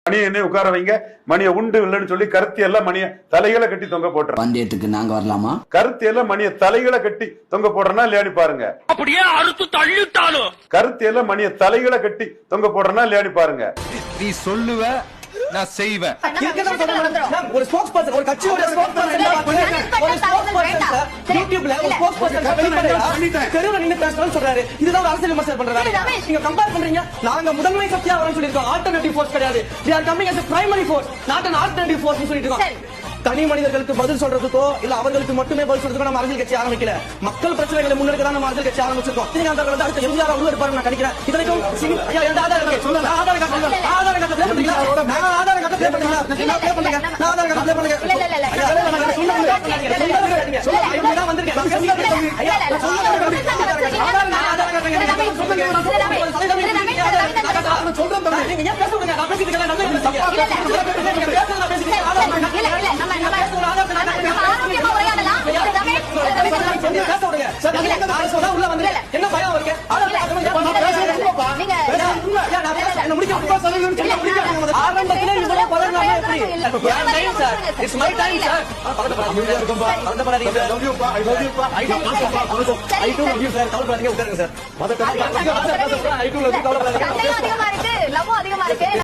மணியை என்ன உட்கார வைங்க, மணியை உண்டு இல்லைன்னு சொல்லி கருத்தி எல்லாம் மணியை தலைகளை கட்டி தொங்க போட்டுறோம். பந்தயத்துக்கு நாங்க வரலாமா? கருத்தி எல்லாம் மணியை தலைகளை கட்டி தொங்க போடுறனா இல்லையாடி பாருங்க. அப்படியே அறுத்து தள்ளிட்டாலும் கருத்தி எல்லாம் மணியை தலைகளை கட்டி தொங்க போடுறனா இல்லையாடி பாருங்க. நீ சொல்லுவ, நான் செய்வேன். ஒரு ஸ்போக்ஸ் பர்சன், ஒரு கட்சியோட ஸ்போக்ஸ் பர்சன், ஒரு ஸ்போக்ஸ் பர்சன் யூடியூப்ல ஒரு ஸ்போக்ஸ் பர்சன் தெருவுல நின்னு பேசணும்னு சொல்றாரு. இதுதான் அரசியல் விமர்சனம் பண்றாரு. நீங்க கம்பேர் பண்றீங்க. நாங்க முதன்மை சக்தியா வரணும்னு சொல்லிருக்கோம். ஆல்டர்னேட்டிவ் ஃபோர்ஸ் கிடையாது. we are coming as a primary force, not an alternative force னு சொல்லிட்டு இருக்கோம். தனி மனிதர்களுக்கு பதில் சொல்றதுக்கோ இல்ல அவர்களுக்கு மட்டுமே பதில் சொல்றதுக்கோ நம்ம அரசியல் கட்சி ஆரம்பிக்கல. மக்கள் பிரச்சனைகளை முன்னெடுக்க தான் நம்ம அரசியல் கட்சி ஆரம்பிச்சிருக்கோம். ரஜினிகாந்த் வந்து அடுத்த எம்ஜிஆர் உள்ள இருப்பாரு நான் நினைக்கிறேன். இதனைக்கும் ஆதார கார்டு ஆதார கார்டு ப்ளே பண்ணுங்க. ஆதார கார்டு ப்ளே பண்ணுங்க. நான் ப்ளே பண்ணுங்க. நான் ஆதார கார்டு ப்ளே பண்ணுங்க. இல்ல இல்ல இல்ல நான் வந்திருக்கேன். ஐயா ஆதார கார்டு சொல்றேன் பாருங்க. நீங்க ஏன் பேசுறீங்க? நான் பேசிட்டு இருக்கேன். நல்லா என்ன பயம் இருக்கு? ஆரம்பத்திலே இவ்வளவு பதறாம எப்படி? It's my time sir. I do love you sir. கவலைப்படாதீங்க, உட்காருங்க sir. I do love you, கவலைப்படாதீங்க. அதிகமா இருக்கு, லவ் அதிகமா இருக்கு.